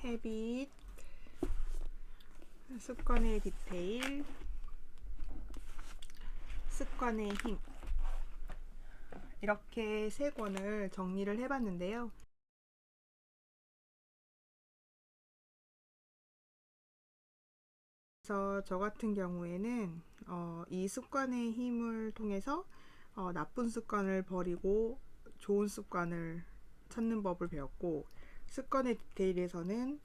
헤빗, 습관의 디테일, 습관의 힘, 이렇게 세 권을 정리를 해봤는데요. 그래서 저 같은 경우에는 이 습관의 힘을 통해서 나쁜 습관을 버리고 좋은 습관을 찾는 법을 배웠고, 습관의 디테일에서는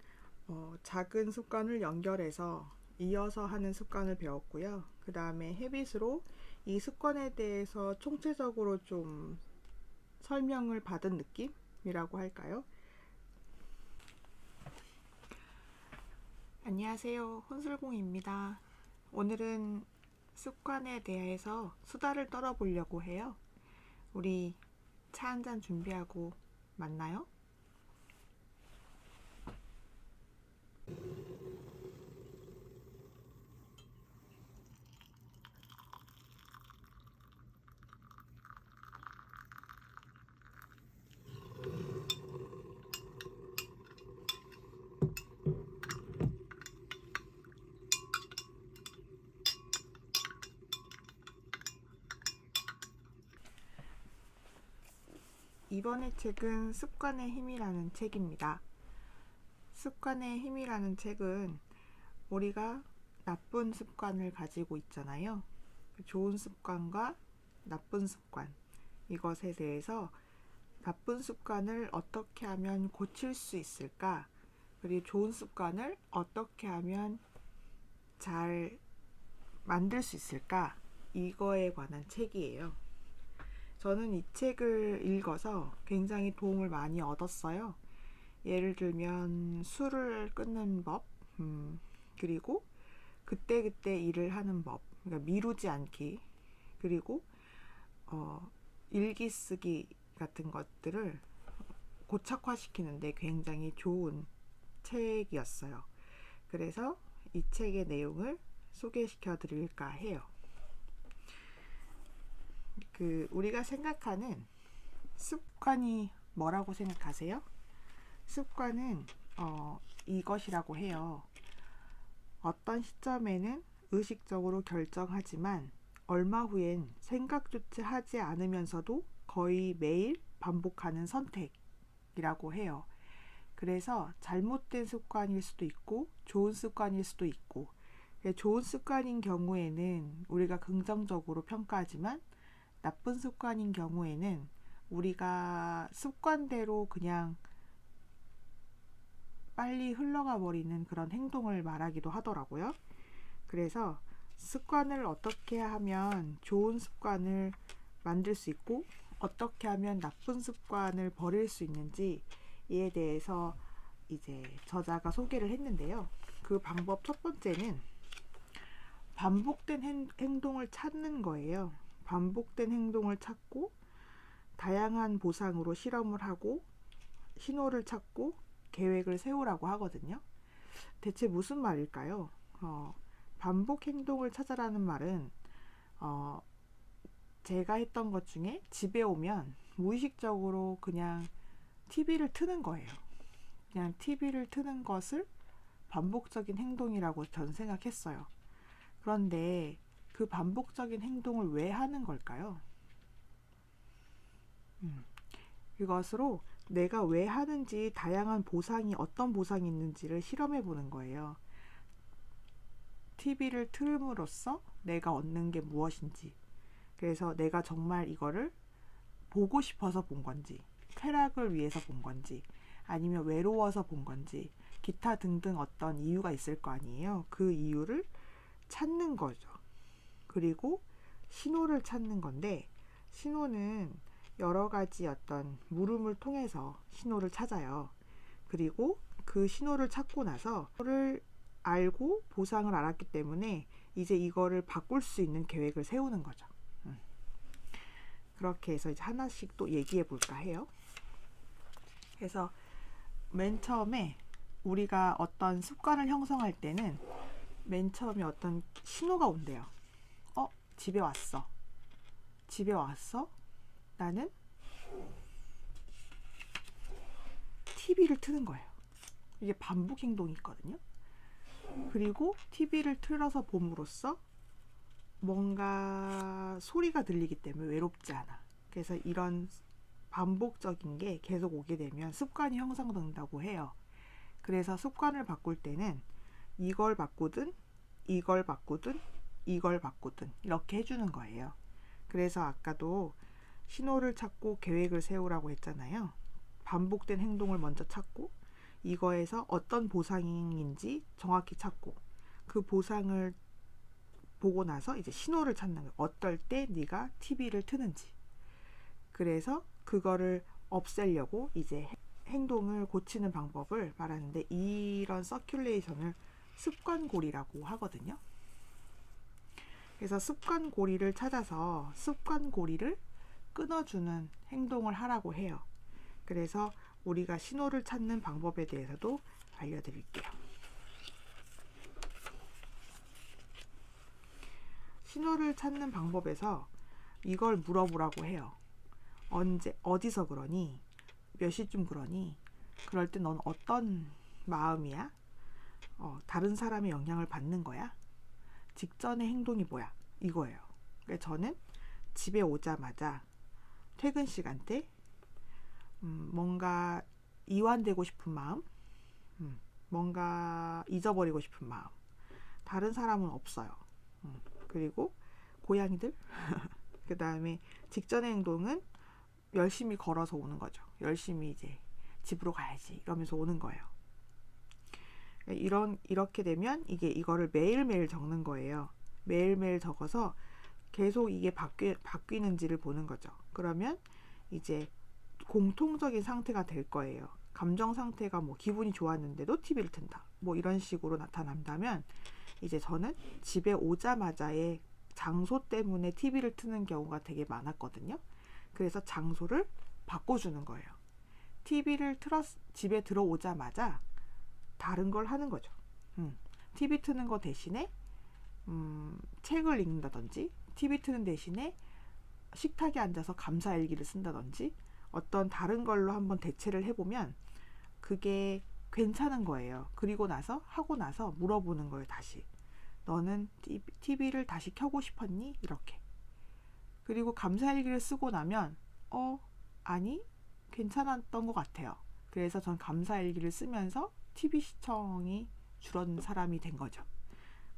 작은 습관을 연결해서 이어서 하는 습관을 배웠고요. 그 다음에 헤빗으로 이 습관에 대해서 총체적으로 좀 설명을 받은 느낌이라고 할까요? 안녕하세요, 혼술공입니다. 오늘은 습관에 대해서 수다를 떨어보려고 해요. 우리 차 한잔 준비하고 만나요. 이번의 책은 습관의 힘이라는 책입니다. 습관의 힘이라는 책은 우리가 나쁜 습관을 가지고 있잖아요. 좋은 습관과 나쁜 습관, 이것에 대해서 나쁜 습관을 어떻게 하면 고칠 수 있을까, 그리고 좋은 습관을 어떻게 하면 잘 만들 수 있을까, 이거에 관한 책이에요. 저는 이 책을 읽어서 굉장히 도움을 많이 얻었어요. 예를 들면 술을 끊는 법, 그리고 그때그때 일을 하는 법, 그러니까 미루지 않기, 그리고 일기 쓰기 같은 것들을 고착화시키는데 굉장히 좋은 책이었어요. 그래서 이 책의 내용을 소개시켜 드릴까 해요. 우리가 생각하는 습관이 뭐라고 생각하세요? 습관은 이것이라고 해요. 어떤 시점에는 의식적으로 결정하지만 얼마 후엔 생각조차 하지 않으면서도 거의 매일 반복하는 선택이라고 해요. 그래서 잘못된 습관일 수도 있고 좋은 습관일 수도 있고, 좋은 습관인 경우에는 우리가 긍정적으로 평가하지만 나쁜 습관인 경우에는 우리가 습관대로 그냥 빨리 흘러가 버리는 그런 행동을 말하기도 하더라고요. 그래서 습관을 어떻게 하면 좋은 습관을 만들 수 있고 어떻게 하면 나쁜 습관을 버릴 수 있는지, 이에 대해서 이제 저자가 소개를 했는데요. 그 방법 첫 번째는 반복된 행동을 찾는 거예요. 반복된 행동을 찾고 다양한 보상으로 실험을 하고 신호를 찾고 계획을 세우라고 하거든요. 대체 무슨 말일까요? 반복 행동을 찾아라는 말은 제가 했던 것 중에 집에 오면 무의식적으로 그냥 TV를 트는 거예요. 그냥 TV를 트는 것을 반복적인 행동이라고 전 생각했어요. 그런데 그 반복적인 행동을 왜 하는 걸까요? 이것으로 내가 왜 하는지 다양한 보상이, 어떤 보상이 있는지를 실험해 보는 거예요. TV를 틀음으로써 내가 얻는 게 무엇인지, 그래서 내가 정말 이거를 보고 싶어서 본 건지, 쾌락을 위해서 본 건지, 아니면 외로워서 본 건지, 기타 등등 어떤 이유가 있을 거 아니에요. 그 이유를 찾는 거죠. 그리고 신호를 찾는 건데, 신호는 여러 가지 어떤 물음을 통해서 신호를 찾아요. 그리고 그 신호를 찾고 나서 그거를 알고 보상을 알았기 때문에 이제 이거를 바꿀 수 있는 계획을 세우는 거죠. 그렇게 해서 이제 하나씩 또 얘기해 볼까 해요. 그래서 맨 처음에 우리가 어떤 습관을 형성할 때는 맨 처음에 어떤 신호가 온대요. 집에 왔어. 집에 왔어? 나는 TV를 트는 거예요. 이게 반복 행동이 있거든요. 그리고 TV를 틀어서 봄으로써 뭔가 소리가 들리기 때문에 외롭지 않아. 그래서 이런 반복적인 게 계속 오게 되면 습관이 형성된다고 해요. 그래서 습관을 바꿀 때는 이걸 바꾸든 이걸 바꾸든 이걸 바꾸든 이렇게 해주는 거예요. 그래서 아까도 신호를 찾고 계획을 세우라고 했잖아요. 반복된 행동을 먼저 찾고 이거에서 어떤 보상인지 정확히 찾고 그 보상을 보고 나서 이제 신호를 찾는 거예요. 어떨 때 네가 TV를 트는지. 그래서 그거를 없애려고 이제 행동을 고치는 방법을 말하는데 이런 서큘레이션을 습관고리라고 하거든요. 그래서 습관고리를 찾아서 습관고리를 끊어주는 행동을 하라고 해요. 그래서 우리가 신호를 찾는 방법에 대해서도 알려드릴게요. 신호를 찾는 방법에서 이걸 물어보라고 해요. 언제, 어디서 그러니? 몇 시쯤 그러니? 그럴 때 넌 어떤 마음이야? 다른 사람의 영향을 받는 거야? 직전의 행동이 뭐야? 이거예요. 그래서 저는 집에 오자마자 퇴근 시간대 뭔가 이완되고 싶은 마음, 뭔가 잊어버리고 싶은 마음. 다른 사람은 없어요. 그리고 고양이들, 그 다음에 직전의 행동은 열심히 걸어서 오는 거죠. 열심히 이제 집으로 가야지 이러면서 오는 거예요. 이렇게 되면 이거를 매일매일 적는 거예요. 매일매일 적어서 계속 이게 바뀌는지를 보는 거죠. 그러면 이제 공통적인 상태가 될 거예요. 감정 상태가 뭐 기분이 좋았는데도 TV를 튼다. 뭐 이런 식으로 나타난다면 이제 저는 집에 오자마자의 장소 때문에 TV를 트는 경우가 되게 많았거든요. 그래서 장소를 바꿔주는 거예요. TV를 집에 들어오자마자 다른 걸 하는 거죠. TV 트는 거 대신에 책을 읽는다든지 TV 트는 대신에 식탁에 앉아서 감사일기를 쓴다든지 어떤 다른 걸로 한번 대체를 해보면 그게 괜찮은 거예요. 그리고 나서 하고 나서 물어보는 거예요. 다시 너는 TV를 다시 켜고 싶었니? 이렇게. 그리고 감사일기를 쓰고 나면 아니 괜찮았던 것 같아요. 그래서 전 감사일기를 쓰면서 TV 시청이 줄어든 사람이 된 거죠.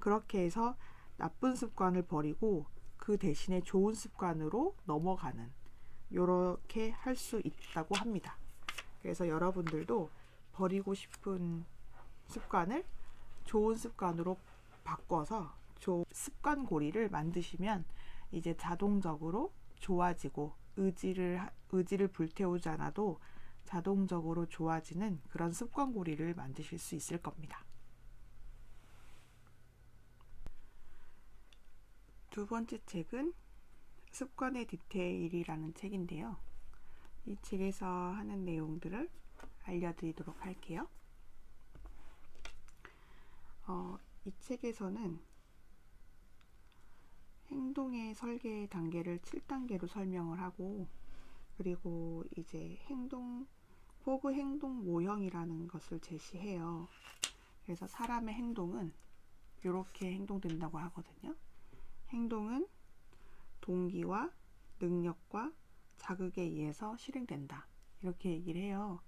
그렇게 해서 나쁜 습관을 버리고 그 대신에 좋은 습관으로 넘어가는 이렇게 할 수 있다고 합니다. 그래서 여러분들도 버리고 싶은 습관을 좋은 습관으로 바꿔서 습관고리를 만드시면 이제 자동적으로 좋아지고 의지를 불태우지 않아도 자동적으로 좋아지는 그런 습관고리를 만드실 수 있을 겁니다. 두 번째 책은 습관의 디테일이라는 책인데요. 이 책에서 하는 내용들을 알려드리도록 할게요. 이 책에서는 행동의 설계 단계를 7단계로 설명을 하고 그리고 이제 포그 행동 모형이라는 것을 제시해요. 그래서 사람의 행동은 이렇게 행동된다고 하거든요. 행동은 동기와 능력과 자극에 의해서 실행된다. 이렇게 얘기를 해요.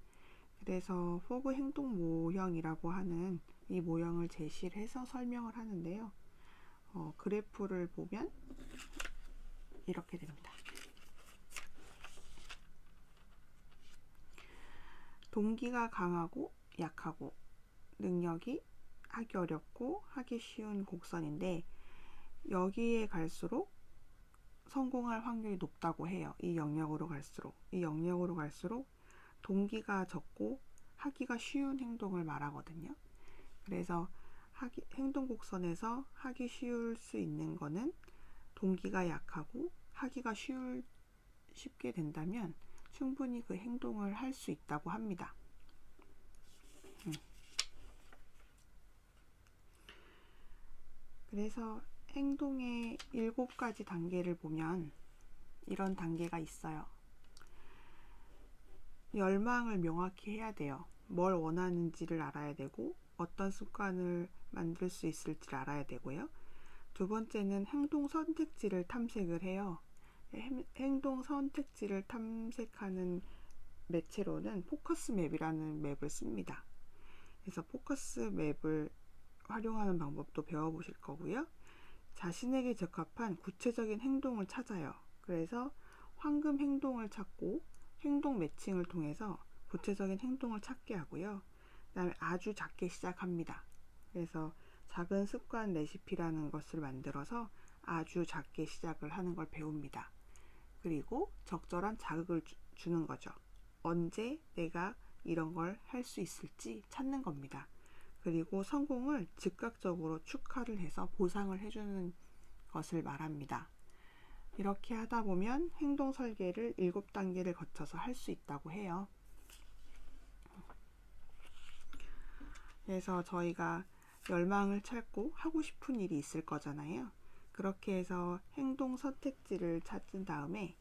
그래서 포그 행동 모형이라고 하는 이 모형을 제시를 해서 설명을 하는데요. 그래프를 보면 이렇게 됩니다. 동기가 강하고 약하고 능력이 하기 어렵고 하기 쉬운 곡선인데 여기에 갈수록 성공할 확률이 높다고 해요. 이 영역으로 갈수록 동기가 적고 하기가 쉬운 행동을 말하거든요. 그래서 행동 곡선에서 하기 쉬울 수 있는 거는 동기가 약하고 하기가 쉽게 된다면 충분히 그 행동을 할 수 있다고 합니다. 그래서 행동의 7가지 단계를 보면 이런 단계가 있어요. 열망을 명확히 해야 돼요. 뭘 원하는지를 알아야 되고 어떤 습관을 만들 수 있을지를 알아야 되고요. 두 번째는 행동 선택지를 탐색을 해요. 행동 선택지를 탐색하는 매체로는 포커스 맵이라는 맵을 씁니다. 그래서 포커스 맵을 활용하는 방법도 배워보실 거고요. 자신에게 적합한 구체적인 행동을 찾아요. 그래서 황금 행동을 찾고 행동 매칭을 통해서 구체적인 행동을 찾게 하고요. 그 다음에 아주 작게 시작합니다. 그래서 작은 습관 레시피라는 것을 만들어서 아주 작게 시작을 하는 걸 배웁니다. 그리고 적절한 자극을 주는 거죠. 언제 내가 이런 걸 할 수 있을지 찾는 겁니다. 그리고 성공을 즉각적으로 축하를 해서 보상을 해주는 것을 말합니다. 이렇게 하다 보면 행동 설계를 7단계를 거쳐서 할 수 있다고 해요. 그래서 저희가 열망을 찾고 하고 싶은 일이 있을 거잖아요. 그렇게 해서 행동 선택지를 찾은 다음에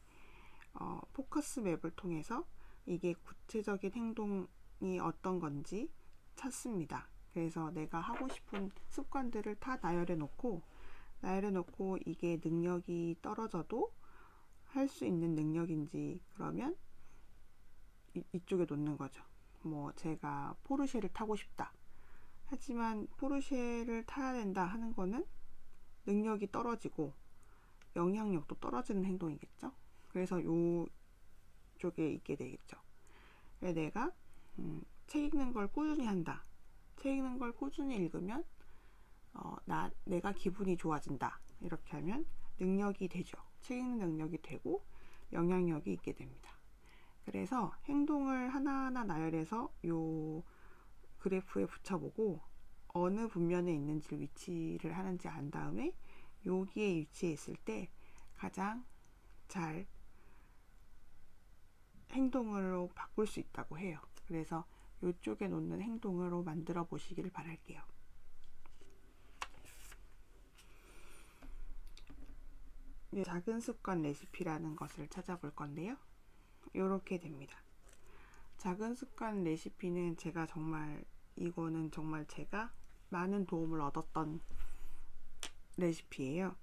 포커스 맵을 통해서 이게 구체적인 행동이 어떤 건지 찾습니다. 그래서 내가 하고 싶은 습관들을 다 나열해 놓고 이게 능력이 떨어져도 할 수 있는 능력인지 그러면 이쪽에 놓는 거죠. 뭐 제가 포르쉐를 타고 싶다. 하지만 포르쉐를 타야 된다 하는 거는 능력이 떨어지고 영향력도 떨어지는 행동이겠죠. 그래서 이쪽에 있게 되겠죠. 내가 책 읽는 걸 꾸준히 한다. 책 읽는 걸 꾸준히 읽으면 내가 기분이 좋아진다. 이렇게 하면 능력이 되죠. 책 읽는 능력이 되고 영향력이 있게 됩니다. 그래서 행동을 하나하나 나열해서 요 그래프에 붙여보고 어느 분면에 있는지 위치를 하는지 안 다음에 여기에 위치해 있을 때 가장 잘 행동으로 바꿀 수 있다고 해요. 그래서 이쪽에 놓는 행동으로 만들어 보시기를 바랄게요. 작은 습관 레시피라는 것을 찾아볼 건데요. 이렇게 됩니다. 작은 습관 레시피는 이거는 정말 제가 많은 도움을 얻었던 레시피예요.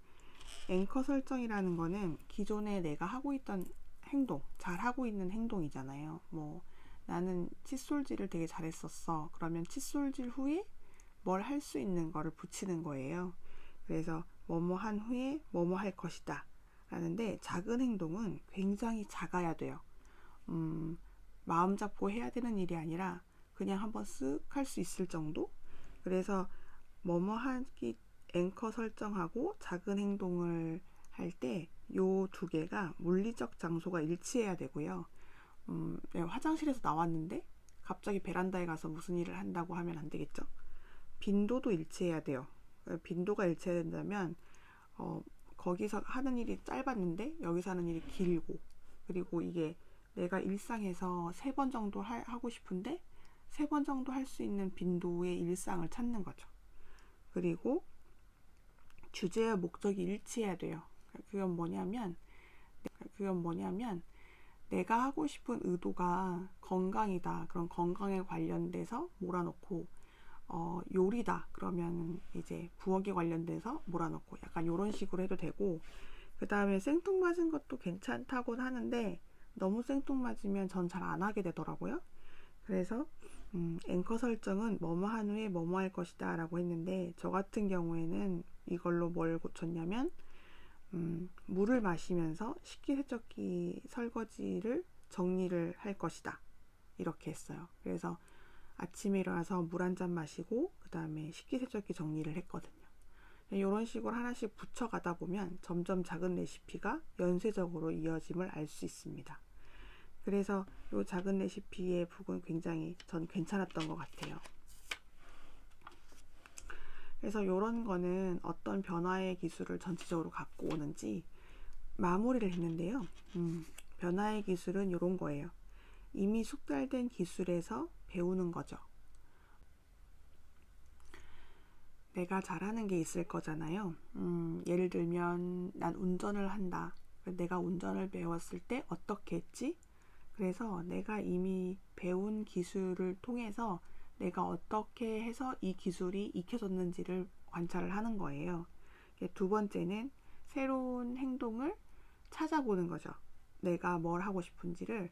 앵커 설정이라는 거는 기존에 내가 하고 있던 행동, 잘하고 있는 행동이잖아요. 뭐 나는 칫솔질을 되게 잘했었어. 그러면 칫솔질 후에 뭘 할 수 있는 거를 붙이는 거예요. 그래서 뭐뭐 한 후에 뭐뭐 할 것이다 라는데 작은 행동은 굉장히 작아야 돼요. 마음 잡고 해야 되는 일이 아니라 그냥 한번 쓱 할 수 있을 정도? 그래서 뭐뭐 하기 앵커 설정하고 작은 행동을 할 때 요 두 개가 물리적 장소가 일치해야 되고요. 화장실에서 나왔는데 갑자기 베란다에 가서 무슨 일을 한다고 하면 안 되겠죠. 빈도도 일치해야 돼요. 빈도가 일치해야 된다면 거기서 하는 일이 짧았는데 여기서 하는 일이 길고, 그리고 이게 내가 일상에서 3번 정도 하고 싶은데 3번 정도 할 수 있는 빈도의 일상을 찾는 거죠. 그리고 주제와 목적이 일치해야 돼요. 그건 뭐냐면 내가 하고 싶은 의도가 건강이다. 그럼 건강에 관련돼서 몰아놓고 요리다. 그러면 이제 부엌에 관련돼서 몰아놓고 약간 이런 식으로 해도 되고, 그 다음에 생뚱맞은 것도 괜찮다곤 하는데 너무 생뚱맞으면 전 잘 안 하게 되더라고요. 그래서 앵커 설정은 뭐뭐 한 후에 뭐뭐 할 것이다 라고 했는데, 저 같은 경우에는 이걸로 뭘 고쳤냐면 물을 마시면서 식기세척기 설거지를 정리를 할 것이다 이렇게 했어요. 그래서 아침에 일어나서 물 한 잔 마시고 그 다음에 식기세척기 정리를 했거든요. 이런 식으로 하나씩 붙여가다 보면 점점 작은 레시피가 연쇄적으로 이어짐을 알 수 있습니다. 그래서 이 작은 레시피의 부분 굉장히 전 괜찮았던 것 같아요. 그래서 이런 거는 어떤 변화의 기술을 전체적으로 갖고 오는지 마무리를 했는데요. 변화의 기술은 이런 거예요. 이미 숙달된 기술에서 배우는 거죠. 내가 잘하는 게 있을 거잖아요. 예를 들면 난 운전을 한다. 내가 운전을 배웠을 때 어떻게 했지? 그래서 내가 이미 배운 기술을 통해서 내가 어떻게 해서 이 기술이 익혀졌는지를 관찰을 하는 거예요. 두 번째는 새로운 행동을 찾아보는 거죠. 내가 뭘 하고 싶은지를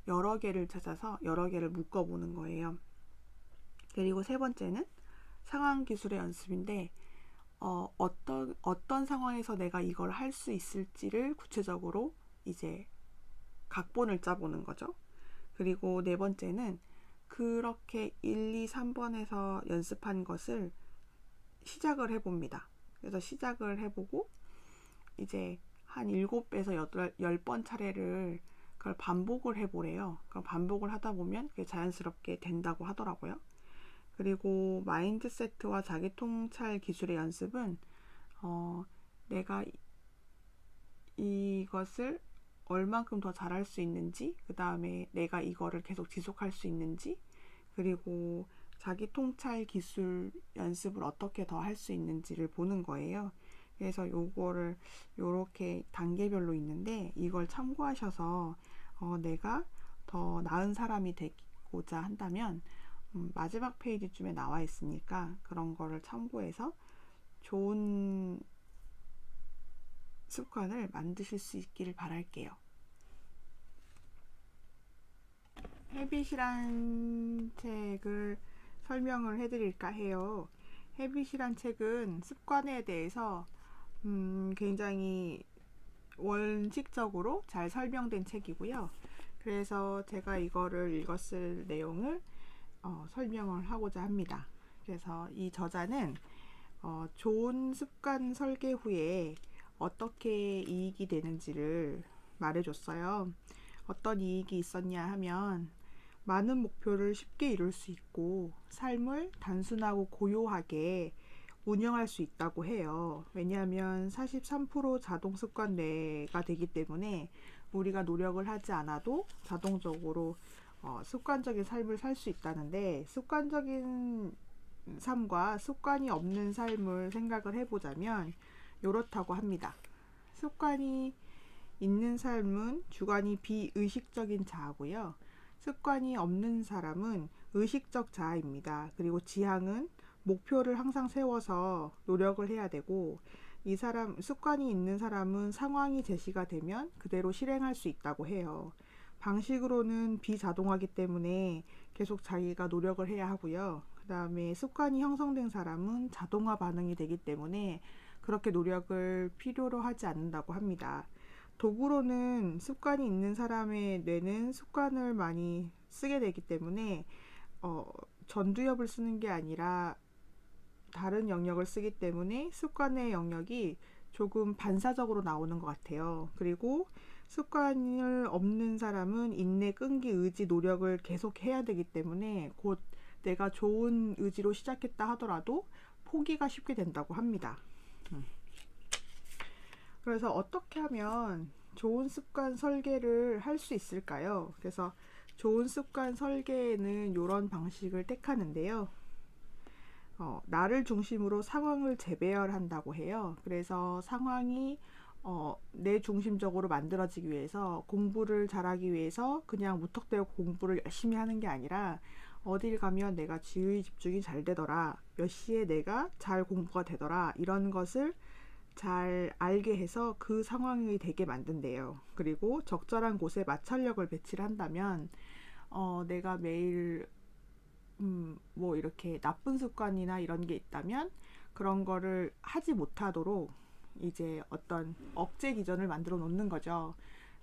여러 개를 찾아서 여러 개를 묶어보는 거예요. 그리고 세 번째는 상황 기술의 연습인데 어떤 상황에서 내가 이걸 할 수 있을지를 구체적으로 이제 각본을 짜보는 거죠. 그리고 네 번째는 그렇게 1, 2, 3번에서 연습한 것을 시작을 해봅니다. 그래서 시작을 해보고 이제 한 7배에서 10번 차례를 그걸 반복을 해보래요. 그럼 반복을 하다 보면 그게 자연스럽게 된다고 하더라고요. 그리고 마인드세트와 자기통찰 기술의 연습은 내가 이것을 얼만큼 더 잘할 수 있는지, 그 다음에 내가 이거를 계속 지속할 수 있는지, 그리고 자기통찰 기술 연습을 어떻게 더 할 수 있는지를 보는 거예요. 그래서 요거를 요렇게 단계별로 있는데 이걸 참고하셔서 내가 더 나은 사람이 되고자 한다면 마지막 페이지쯤에 나와 있으니까 그런 거를 참고해서 좋은 습관을 만드실 수 있기를 바랄게요. 헤빗이란 책을 설명을 해드릴까 해요. 헤빗이란 책은 습관에 대해서 굉장히 원칙적으로 잘 설명된 책이고요. 그래서 제가 이거를 읽었을 내용을 설명을 하고자 합니다. 그래서 이 저자는 좋은 습관 설계 후에 어떻게 이익이 되는지를 말해줬어요. 어떤 이익이 있었냐 하면 많은 목표를 쉽게 이룰 수 있고 삶을 단순하고 고요하게 운영할 수 있다고 해요. 왜냐하면 43% 자동 습관 뇌가 되기 때문에 우리가 노력을 하지 않아도 자동적으로 습관적인 삶을 살 수 있다는데, 습관적인 삶과 습관이 없는 삶을 생각을 해보자면 이렇다고 합니다. 습관이 있는 삶은 주관이 비의식적인 자아고요. 습관이 없는 사람은 의식적 자아입니다. 그리고 지향은 목표를 항상 세워서 노력을 해야 되고, 습관이 있는 사람은 상황이 제시가 되면 그대로 실행할 수 있다고 해요. 방식으로는 비자동하기 때문에 계속 자기가 노력을 해야 하고요. 그 다음에 습관이 형성된 사람은 자동화 반응이 되기 때문에 그렇게 노력을 필요로 하지 않는다고 합니다. 도구로는 습관이 있는 사람의 뇌는 습관을 많이 쓰게 되기 때문에 전두엽을 쓰는 게 아니라 다른 영역을 쓰기 때문에 습관의 영역이 조금 반사적으로 나오는 것 같아요. 그리고 습관을 없는 사람은 인내, 끈기, 의지, 노력을 계속 해야 되기 때문에 곧 내가 좋은 의지로 시작했다 하더라도 포기가 쉽게 된다고 합니다. 그래서 어떻게 하면 좋은 습관 설계를 할 수 있을까요? 그래서 좋은 습관 설계에는 이런 방식을 택하는데요. 나를 중심으로 상황을 재배열한다고 해요. 그래서 상황이 내 중심적으로 만들어지기 위해서, 공부를 잘하기 위해서 그냥 무턱대고 공부를 열심히 하는 게 아니라 어딜 가면 내가 지휘 집중이 잘 되더라, 몇 시에 내가 잘 공부가 되더라, 이런 것을 잘 알게 해서 그 상황이 되게 만든대요. 그리고 적절한 곳에 마찰력을 배치를 한다면 내가 매일 뭐 이렇게 나쁜 습관이나 이런 게 있다면 그런 거를 하지 못하도록 이제 어떤 억제 기전을 만들어 놓는 거죠.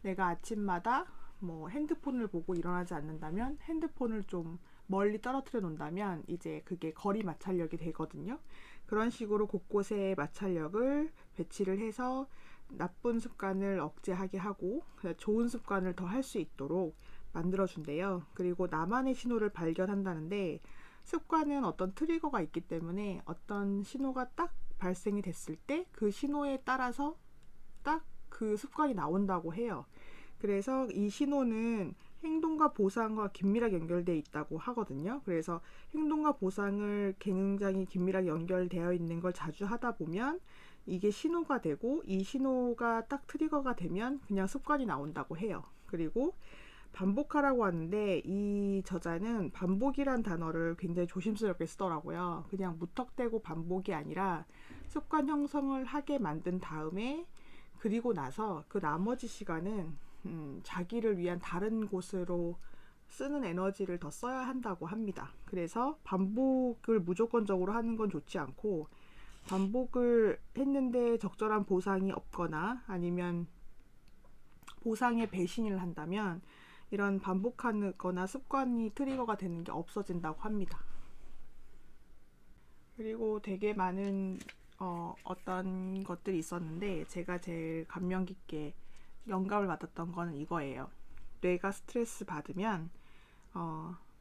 내가 아침마다 뭐 핸드폰을 보고 일어나지 않는다면 핸드폰을 좀 멀리 떨어뜨려 놓는다면 이제 그게 거리 마찰력이 되거든요. 그런 식으로 곳곳에 마찰력을 배치를 해서 나쁜 습관을 억제하게 하고 좋은 습관을 더 할 수 있도록 만들어준대요. 그리고 나만의 신호를 발견한다는데, 습관은 어떤 트리거가 있기 때문에 어떤 신호가 딱 발생이 됐을 때 그 신호에 따라서 딱 그 습관이 나온다고 해요. 그래서 이 신호는 행동과 보상과 긴밀하게 연결되어 있다고 하거든요. 그래서 행동과 보상을 굉장히 긴밀하게 연결되어 있는 걸 자주 하다 보면 이게 신호가 되고, 이 신호가 딱 트리거가 되면 그냥 습관이 나온다고 해요. 그리고 반복하라고 하는데 이 저자는 반복이란 단어를 굉장히 조심스럽게 쓰더라고요. 그냥 무턱대고 반복이 아니라 습관 형성을 하게 만든 다음에 그리고 나서 그 나머지 시간은 자기를 위한 다른 곳으로 쓰는 에너지를 더 써야 한다고 합니다. 그래서 반복을 무조건적으로 하는 건 좋지 않고 반복을 했는데 적절한 보상이 없거나 아니면 보상에 배신을 한다면 이런 반복하거나 습관이 트리거가 되는 게 없어진다고 합니다. 그리고 되게 많은 어떤 것들이 있었는데 제가 제일 감명 깊게 영감을 받았던 거는 이거예요. 뇌가 스트레스 받으면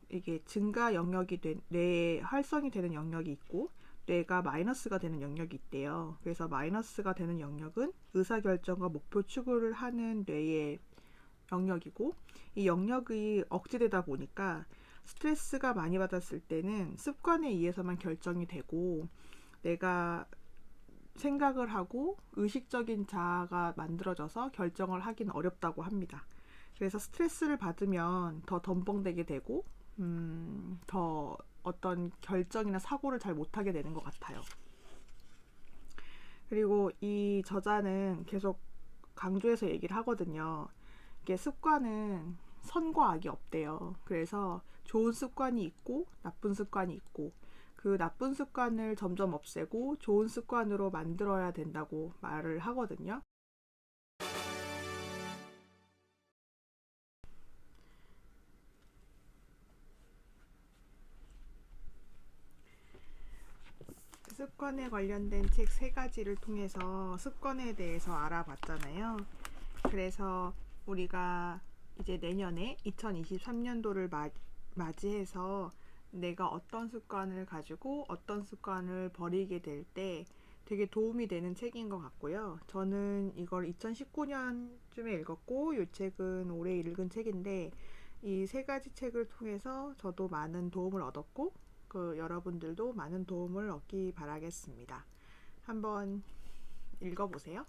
이게 증가 영역이 뇌에 활성이 되는 영역이 있고 뇌가 마이너스가 되는 영역이 있대요. 그래서 마이너스가 되는 영역은 의사결정과 목표 추구를 하는 뇌의 영역이고 이 영역이 억제되다 보니까 스트레스가 많이 받았을 때는 습관에 의해서만 결정이 되고 내가 생각을 하고 의식적인 자아가 만들어져서 결정을 하기는 어렵다고 합니다. 그래서 스트레스를 받으면 더 덤벙대게 되고 더 어떤 결정이나 사고를 잘 못하게 되는 것 같아요. 그리고 이 저자는 계속 강조해서 얘기를 하거든요. 이게 습관은 선과 악이 없대요. 그래서 좋은 습관이 있고 나쁜 습관이 있고 그 나쁜 습관을 점점 없애고 좋은 습관으로 만들어야 된다고 말을 하거든요. 습관에 관련된 책 3가지를 통해서 습관에 대해서 알아봤잖아요. 그래서 우리가 이제 내년에 2023년도를 맞이해서 내가 어떤 습관을 가지고 어떤 습관을 버리게 될 때 되게 도움이 되는 책인 것 같고요. 저는 이걸 2019년쯤에 읽었고 이 책은 올해 읽은 책인데 이 3가지 책을 통해서 저도 많은 도움을 얻었고 여러분들도 많은 도움을 얻기 바라겠습니다. 한번 읽어보세요.